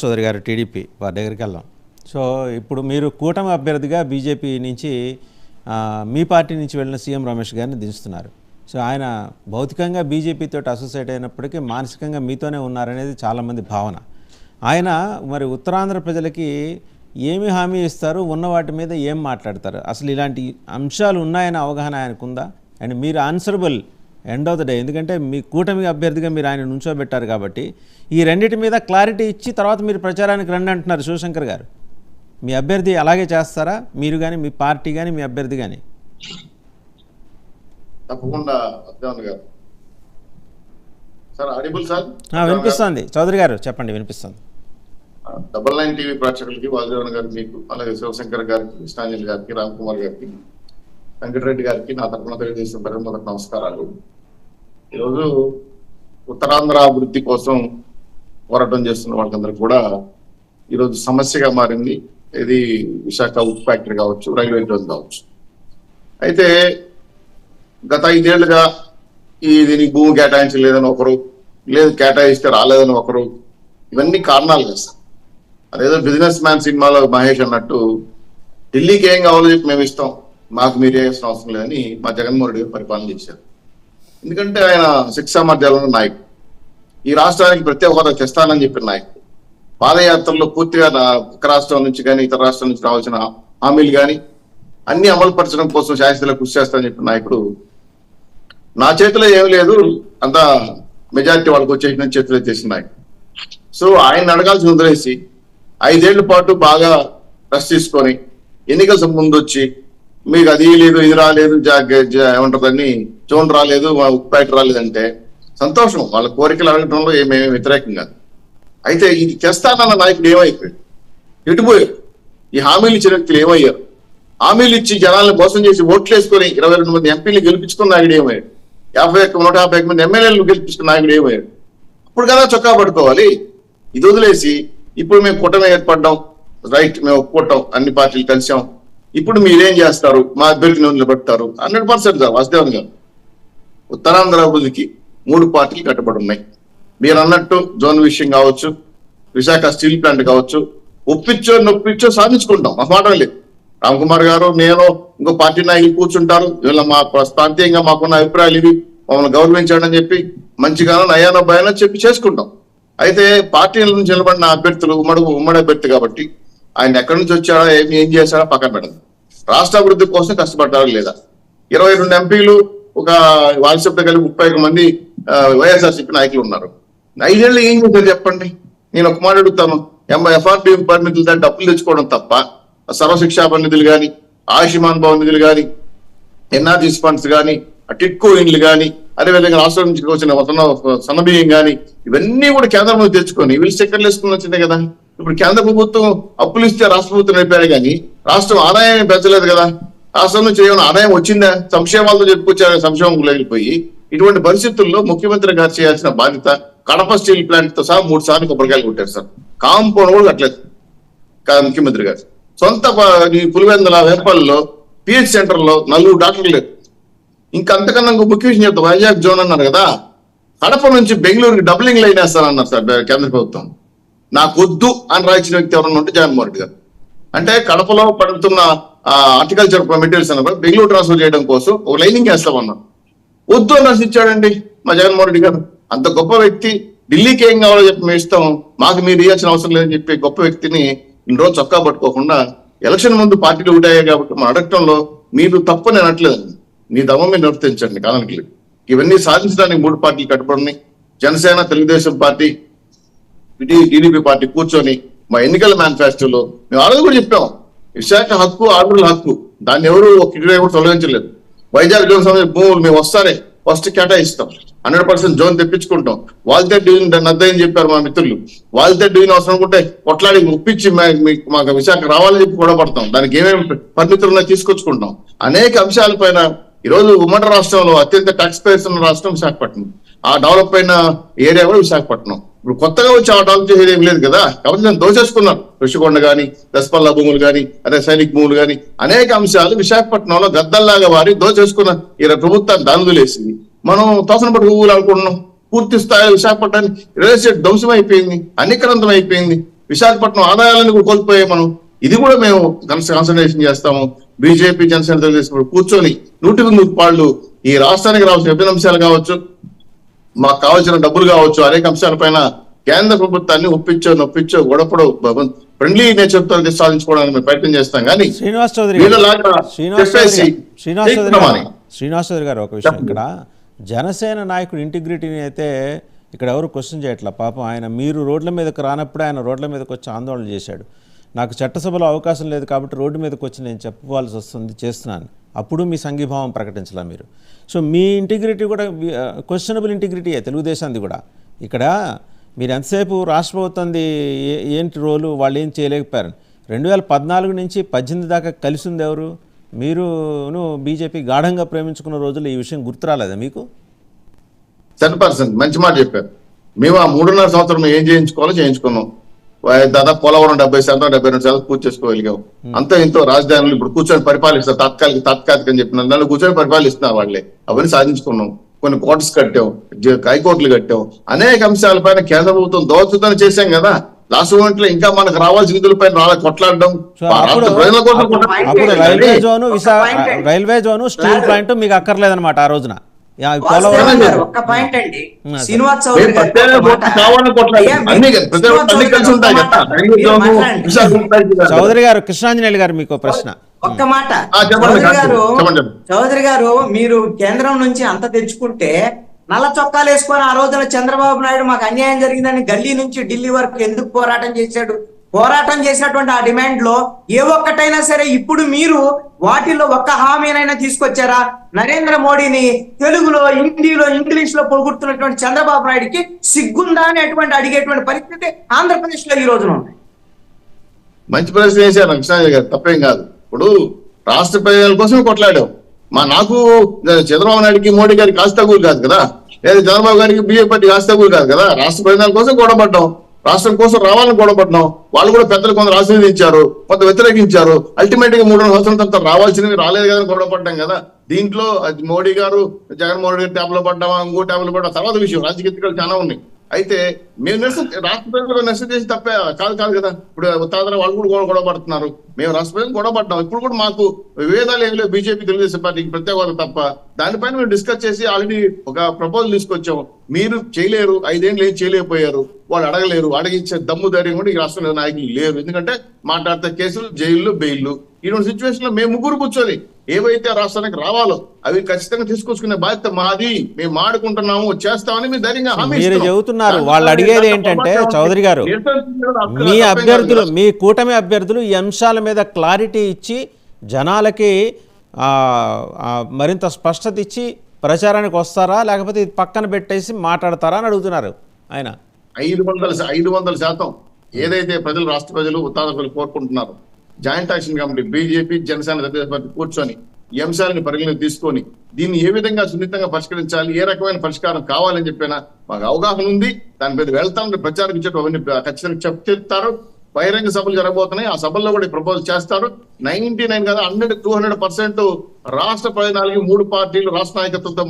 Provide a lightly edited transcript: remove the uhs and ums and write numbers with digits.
సోదరి గారు టీడీపీ వారి దగ్గరికి వెళ్దాం. సో ఇప్పుడు మీరు కూటమి అభ్యర్థిగా బీజేపీ నుంచి మీ పార్టీ నుంచి వెళ్ళిన సీఎం రమేష్ గారిని దించుతున్నారు. సో ఆయన భౌతికంగా బీజేపీతో అసోసియేట్ అయినప్పటికీ మానసికంగా మీతోనే ఉన్నారనేది చాలామంది భావన. ఆయన మరి ఉత్తరాంధ్ర ప్రజలకి ఏమి హామీ ఇస్తారు, ఉన్న వాటి మీద ఏం మాట్లాడతారు, అసలు ఇలాంటి అంశాలు ఉన్నాయనే అవగాహన ఆయనకుందా? అండ్ మీరు answerable end of the day, ఎందుకంటే మీ కూటమి అభ్యర్థిగా మీరు ఆయన నుంచోబెట్టారు కాబట్టి ఈ రెండింటి మీద క్లారిటీ ఇచ్చి తర్వాత మీరు ప్రచారానికి రండి అంటున్నారు శివశంకర్ గారు. మీ అభ్యర్థి అలాగే చేస్తారా, మీరు కానీ మీ పార్టీ కానీ మీ అభ్యర్థి కానీ? తప్పకుండా గారు. Sir audible sir? వినిపిస్తుంది చౌదరి గారు, చెప్పండి. వినిపిస్తుంది. 99 టీవీ ప్రేక్షకులకి, వాసుదేవన్ గారికి, మీకు అలాగే శివశంకర్ గారికి, కృష్ణాంజలి గారికి, రామ్ కుమార్ గారికి, వెంకటరెడ్డి గారికి నా తరఫున తెలియజేసిన మొదటి నమస్కారాలు. ఈరోజు ఉత్తరాంధ్ర అభివృద్ధి కోసం పోరాటం చేస్తున్న వాళ్ళందరూ కూడా ఈరోజు సమస్యగా మారింది. ఇది విశాఖ ఉక్కు ఫ్యాక్టరీ కావచ్చు, రైల్వే జోన్ కావచ్చు. అయితే గత 5 ఏళ్లుగా దీనికి భూమి కేటాయించలేదని ఒకరు, లేదు కేటాయిస్తే రాలేదని ఒకరు, ఇవన్నీ కారణాలు కదా సార్. అదేదో బిజినెస్ మ్యాన్ సినిమాలో మహేష్ అన్నట్టు ఢిల్లీకి ఏం కావాలో చెప్పి మేము ఇస్తాం, మాకు మీరు చేయాల్సిన అవసరం లేదని మా జగన్మోహన్ రెడ్డి గారు పరిపాలన చేశారు. ఎందుకంటే ఆయన శిక్షా మధ్యాహ్నం నాయకుడు, ఈ రాష్ట్రానికి ప్రత్యేక హోదా తెస్తానని చెప్పిన నాయకుడు, పాదయాత్రలో పూర్తిగా ఒక రాష్ట్రం నుంచి కానీ ఇతర రాష్ట్రం నుంచి రావాల్సిన హామీలు కానీ అన్ని అమలు పరచడం కోసం శాశ్వతలో కృషి చేస్తానని చెప్పిన నాయకుడు నా చేతిలో ఏం లేదు, అంతా మెజారిటీ వాళ్ళకి వచ్చేసిన చేతిలో చేసిన నాయకుడు. సో ఆయన అడగాల్సి వదిలేసి 5 ఏళ్ల పాటు బాగా రెస్ట్ తీసుకొని ఎన్నికల ముందు వచ్చి మీకు అది లేదు, ఇది రాలేదు, ఏమంటారని జోన్ రాలేదు, ఉక్కు ఫ్యాక్టరీ రాలేదంటే సంతోషం, వాళ్ళ కోరికలు అడగడంలో ఏమేమి వ్యతిరేకం కాదు. అయితే ఇది చేస్తానన్న నాయకుడు ఏమైపోయాడు, ఎటుపోయాడు? ఈ హామీలు ఇచ్చిన వ్యక్తులు ఏమయ్యారు? హామీలు ఇచ్చి జనాలను మోసం చేసి ఓట్లు వేసుకొని 22 మంది ఎంపీలు గెలిపించుకున్న నాయకుడు ఏమయ్యాడు? 151 మంది ఎమ్మెల్యేలు గెలిపించుకున్న నాయకుడు ఏమయ్యాడు? ఇప్పుడు కదా చొక్కా పట్టుకోవాలి. ఇది వదిలేసి ఇప్పుడు మేము కూటమి ఏర్పడ్డాం, రైట్, మేము ఒప్పుకుంటాం, అన్ని పార్టీలు కలిసాం, ఇప్పుడు మీరేం చేస్తారు, మా అభ్యర్థిని నిలబెడతారు? 100% సార్ వాసుదేవన్ గారు. ఉత్తరాంధ్ర అభివృద్ధికి 3 పార్టీలు కట్టుబడి ఉన్నాయి. మీరు అన్నట్టు జోన్ విషయం కావచ్చు, విశాఖ స్టీల్ ప్లాంట్ కావచ్చు, నొప్పించో సాధించుకుంటాం, మా మాట లేదు. రామ్ కుమార్ గారు, నేను, ఇంకో పార్టీ నాయకులు కూర్చుంటారు, వీళ్ళ మా ప్రాంతీయంగా మాకున్న అభిప్రాయాలు ఇవి, మమ్మల్ని గౌరవించండి అని చెప్పి మంచిగానో నయానో భయానో చెప్పి చేసుకుంటాం. అయితే పార్టీల నుంచి నిలబడిన అభ్యర్థులు ఉమ్మడి అభ్యర్థి కాబట్టి ఆయన ఎక్కడి నుంచి వచ్చాడో ఏం చేశాడో పక్కన పెడదు. రాష్ట్ర అభివృద్ధి కోసం కష్టపడ్డారు లేదా? 22 ఎంపీలు, ఒక వాట్సాప్ కలిపి 31 మంది వైఎస్ఆర్సీపీ నాయకులు ఉన్నారు. 5 ఏళ్ళు ఏం చేశారు చెప్పండి? నేను ఒక మాట అడుగుతాను. ఎఫ్ఆర్బి పరిమితులు దాన్ని డబ్బులు తెచ్చుకోవడం తప్ప సర్వశిక్షా నిధులు కానీ, ఆయుష్మాన్ భవన్ నిధులు కానీ, ఎన్ఆర్జీస్ ఫండ్స్ కానీ, టిట్కో ఇండ్లు కానీ, అదేవిధంగా రాష్ట్రం నుంచి వచ్చిన సన్నబియ్యం కానీ, ఇవన్నీ కూడా కేంద్రం నుంచి తెచ్చుకొని వీళ్ళు స్టిక్కర్లు వేసుకుని వచ్చిందే కదా. ఇప్పుడు కేంద్ర ప్రభుత్వం అప్పులు ఇస్తే రాష్ట్ర ప్రభుత్వం నడిపారు కానీ రాష్ట్రం ఆదాయం పెంచలేదు కదా. రాష్ట్రం నుంచి ఏమైనా ఆదాయం వచ్చిందా? సంక్షేమాలతో చెప్పుకొచ్చారు, సంక్షేమం వెళ్ళిపోయి. ఇటువంటి పరిస్థితుల్లో ముఖ్యమంత్రి గారు చేయాల్సిన బాధ్యత, కడప స్టీల్ ప్లాంట్ తో సహా 3 సార్లు కొబ్బరికాయలు కొట్టారు సార్. కాంపౌండ్ కూడా కట్టలేదు ముఖ్యమంత్రి గారు. సొంత పులివెందుల వేపల్లో పిహెచ్ సెంటర్ లో 4 డాక్టర్లు లేరు. ఇంకా అంతకన్నా ముఖ్య విషయం చెప్తా, వైజాగ్ జోన్ అన్నారు కదా, కడప నుంచి బెంగళూరుకి డబ్లింగ్ లైన్ వేస్తానన్నారు సార్ కేంద్ర ప్రభుత్వం. నాకు వద్దు అని రాయించిన వ్యక్తి ఎవరన్నా ఉంటే జగన్మోహన్ రెడ్డి గారు. అంటే కడపలో పడుతున్న హార్టికల్చర్ మెటీరియల్స్ అన్నప్పుడు బెంగళూరు ట్రాన్స్ఫర్ చేయడం కోసం ఒక లైనింగ్ వేస్తామన్నారు. వద్దు అని రాసిచ్చాడండి మా జగన్మోహన్ రెడ్డి గారు. అంత గొప్ప వ్యక్తి, ఢిల్లీకి ఏం కావాలో చెప్పి మేము ఇస్తాం, మాకు మీరు ఇవ్వాల్సిన అవసరం లేదని చెప్పి గొప్ప వ్యక్తిని ఇన్ని రోజు చొక్కా పట్టుకోకుండా ఎలక్షన్ ముందు పార్టీలు ఉంటాయి కాబట్టి మనం అడగటంలో మీరు తప్పు నేను అనట్లేదండి, నీ దమ్మ మీద నిర్వర్తించండి కాదనకి. ఇవన్నీ సాధించడానికి 3 పార్టీలు కట్టుబడి ఉన్నాయి. Janasena, Telugu Desam party, TDP party కూర్చొని మా ఎన్నికల మేనిఫెస్టోలో మేము ఆ రోజు కూడా చెప్పాం, విశాఖ హక్కు, ఆంధ్రుల హక్కు, దాన్ని ఎవరు ఒక కూడా తొలగించలేదు. వైజాగ్ జోన్ సమయం భూములు మేము వస్తారే ఫస్ట్ కేటాయిస్తాం, 100% జోన్ తెప్పించుకుంటాం. వాళ్ళతో డివిజన్ దాన్ని అర్థం చెప్పారు మా మిత్రులు. వాళ్ళతో డివిజన్ అవసరం అనుకుంటే కొట్లాడి ఒప్పించి మాకు విశాఖ రావాలని చెప్పి కూడా పడతాం. దానికి ఏమేమి పరిమితులు తీసుకొచ్చుకుంటాం. అనేక అంశాలపైన ఈరోజు ఉమ్మడి రాష్ట్రంలో అత్యంత ట్యాక్స్ పేయర్స్ ఉన్న రాష్ట్రం విశాఖపట్నం. ఆ డెవలప్ అయిన ఏరియా కూడా విశాఖపట్నం. ఇప్పుడు కొత్తగా వచ్చి ఆ డెవలప్ చేసేది ఏం లేదు కదా. కాబట్టి నేను దోచేసుకున్నాను. ఋషికొండ కానీ, దసపల్లా భూములు కానీ, అదే సైనిక్ భూములు కానీ, అనేక అంశాలు విశాఖపట్నంలో గద్దల్లాగా వారి దోచేసుకున్న ఈ ప్రభుత్వాన్ని దానుదులేసింది. మనం తోసన పట్టు పువ్వులు అనుకుంటున్నాం. పూర్తి స్థాయి విశాఖపట్నాన్ని రియల్ ఎస్టేట్ ధ్వంసం అయిపోయింది, అన్నికరంతం అయిపోయింది. విశాఖపట్నం ఆదాయాలను కూడా కోల్పోయాయి మనం. ఇది కూడా మేము కాన్సన్ట్రేషన్ చేస్తాము. బీజేపీ జనసేన తెలుగుదేశం కూర్చొని 100% ఈ రాష్ట్రానికి రావాల్సిన విభిన్న అంశాలు కావచ్చు, మాకు కావాల్సిన డబ్బులు కావచ్చు, అనేక అంశాలపైన కేంద్ర ప్రభుత్వాన్ని నొప్పించో గొడవపడో ఫ్రెండ్లీ నేచర్ తో సాధించుకోవడానికి మేము ప్రయత్నం చేస్తాం. కానీ శ్రీనివాస్ చౌదరి గారు ఒక విషయం, ఇక్కడ జనసేన నాయకుడు ఇంటిగ్రిటీని అయితే ఇక్కడ ఎవరు క్వశ్చన్ చేయట్లా. పాపం ఆయన మీరు రోడ్ల మీదకి రానప్పుడే ఆయన రోడ్ల మీదకి వచ్చి ఆందోళన చేశాడు. నాకు చట్టసభలో అవకాశం లేదు కాబట్టి రోడ్డు మీదకి వచ్చి నేను చెప్పుకోవాల్సి వస్తుంది, చేస్తున్నాను. అప్పుడు మీ సంఘీభావం ప్రకటించలా మీరు. సో మీ ఇంటిగ్రిటీ కూడా క్వశ్చనబుల్ ఇంటిగ్రిటీయే తెలుగుదేశంది కూడా. ఇక్కడ మీరు ఎంతసేపు రాష్ట్ర ప్రభుత్వంది ఏంటి రోలు, వాళ్ళు ఏం చేయలేకపోయారు. 2014 నుంచి 18 దాకా కలిసి ఉంది ఎవరు? మీరును బీజేపీ గాఢంగా ప్రేమించుకున్న రోజులు ఈ విషయం గుర్తు రాలేదా మీకు? 100% మంచి మాట చెప్పారు. మేము ఆ 3.5 సంవత్సరం ఏం చేయించుకోవాలో చేయించుకున్నాం. దాదాపు పోలవరం 70%, 72% పూర్తి చేసుకోగలిగాం. అంతా ఇంతో రాజధానులు ఇప్పుడు కూర్చొని పరిపాలిస్తారు, తాత్కాలిక అని చెప్పిన దానిలో కూర్చొని పరిపాలిస్తున్నారు వాళ్ళే. అవన్నీ సాధించుకున్నాం. కొన్ని కోర్ట్స్ కట్టాం, హైకోర్టులు కట్టాం. అనేక అంశాలపైన కేంద్ర ప్రభుత్వం దోచుదని చేశాం కదా. లాస్ట్ మూమెంట్ లో ఇంకా మనకు రావాల్సిన నిధులపైన కొట్లాడడం. రైల్వే జోను స్టీల్ ప్లాంట్ మీకు అక్కర్లేదన్నమాట ఆ రోజున. ఒక్క పాయింట్ అండి, శ్రీనివాస్ చౌదరి గారు, కృష్ణాంజనేయులు గారు మీకు ప్రశ్న. ఒక్క మాట చౌదరి గారు, మీరు కేంద్రం నుంచి అంత తెచ్చుకుంటే నల్ల చొక్కాలు వేసుకొని ఆ రోజున చంద్రబాబు నాయుడు మాకు అన్యాయం జరిగిందని గల్లీ నుంచి ఢిల్లీ వరకు ఎందుకు పోరాటం చేశాడు? పోరాటం చేసినటువంటి ఆ డిమాండ్ లో ఏ ఒక్కటైనా సరే ఇప్పుడు మీరు వాటిల్లో ఒక్క హామీనైనా తీసుకొచ్చారా? నరేంద్ర మోడీని తెలుగులో, హిందీలో, ఇంగ్లీష్ లో పొగుడుతున్నటువంటి చంద్రబాబు నాయుడికి సిగ్గుందా అనేటువంటి అడిగేటువంటి పరిస్థితి ఆంధ్రప్రదేశ్ లో ఈ రోజున ఉంది. మంచి ప్రశ్న వేశారు కృష్ణాజీ గారు, తప్పేం కాదు. ఇప్పుడు రాష్ట్ర ప్రజల కోసం కొట్లాడాం. నాకు చంద్రబాబు నాయుడికి మోడీ గారికి ఆస్తగులు కాదు కదా, లేదా చంద్రబాబు గారికి బీజేపీ పార్టీ ఆస్తగులు కాదు కదా. రాష్ట్ర ప్రజల కోసం గొడవపడ్డాం, రాష్ట్రం కోసం రావాలని గొడవపడ్డాం. వాళ్ళు కూడా పెద్దలు కొందరు ఆశీర్వదించారు, కొంత వ్యతిరేకించారు. అల్టిమేట్ గా 3 సంవత్సరాల తర్వాత రావాల్సినవి రాలేదు కదా, గొడవపడ్డాం కదా. దీంట్లో మోడీ గారు, జగన్మోహన్ రెడ్డి ట్యాబ్లో పడ్డామా, ఇంకో ట్యాబ్లో పడ్డా తర్వాత విషయం. రాజకీయాలు చాలా ఉన్నాయి. అయితే మేము రాష్ట్ర ప్రజలు నష్టం చేసి తప్పే కాదు కదా. ఇప్పుడు ఉత్తరాంధ్ర వాళ్ళు కూడా గొడవ పడుతున్నారు, మేము రాష్ట్ర ప్రజలు గొడవ పడ్డాం. ఇప్పుడు కూడా మాకు విభేదాలు ఏమి లేవు బీజేపీ తెలుగుదేశం పార్టీకి ప్రత్యేక హోదా తప్ప. దానిపైన మేము డిస్కస్ చేసి ఆల్రెడీ ఒక ప్రపోజల్ తీసుకొచ్చాము. మీరు చేయలేరు, 5 ఏళ్ళు ఏం చేయలేకపోయారు, వాళ్ళు అడగలేరు. అడిగించే దమ్ము ధైర్యం కూడా ఈ రాష్ట్రంలో నాయకులు లేరు. ఎందుకంటే మాట్లాడితే కేసులు, జైళ్ళు, బెయిల్లు. ఇటువంటి సిచ్యువేషన్ లో మేము ముగ్గురు కూర్చొని ఏవైతే రాష్ట్రానికి రావాలో అవి ఖచ్చితంగా తీసుకొచ్చుకునే బాధ్యత మాది. మేము మాడుకుంటున్నాము, చేస్తామని మీరు ధైర్యంగా హామీ చెబుతున్నారు. వాళ్ళు అడిగేది ఏంటంటే చౌదరి గారు, మీ అభ్యర్థులు, మీ కూటమి అభ్యర్థులు ఈ అంశాల మీద క్లారిటీ ఇచ్చి జనాలకి మరింత స్పష్టత ఇచ్చి ప్రచారానికి వస్తారా, లేకపోతే ఇది పక్కన పెట్టేసి మాట్లాడతారా అని అడుగుతున్నారు ఆయన. 500% ఏదైతే ప్రజలు, రాష్ట్ర ప్రజలు, ఉత్తరాంధ్ర కోరుకుంటున్నారు. Joint action committee BJP, Janasena, Telugu Desam party కూర్చొని ఈ అంశాలను పరిగణలోకి తీసుకొని దీన్ని ఏ విధంగా సున్నితంగా పరిష్కరించాలి, ఏ రకమైన పరిష్కారం కావాలని చెప్పినా మాకు అవగాహన ఉంది. దాని మీద వెళ్తాం, ప్రచారం ఇచ్చేట్టు అవన్నీ ఖచ్చితంగా చెప్తారు. బహిరంగ సభలు జరగబోతున్నాయి. ఆ సభల్లో కూడా ప్రపోజల్ చేస్తారు. 99 కదా 200% రాష్ట్ర ప్రయోజనాలకి 3 పార్టీలు రాష్ట్ర నాయకత్వంతో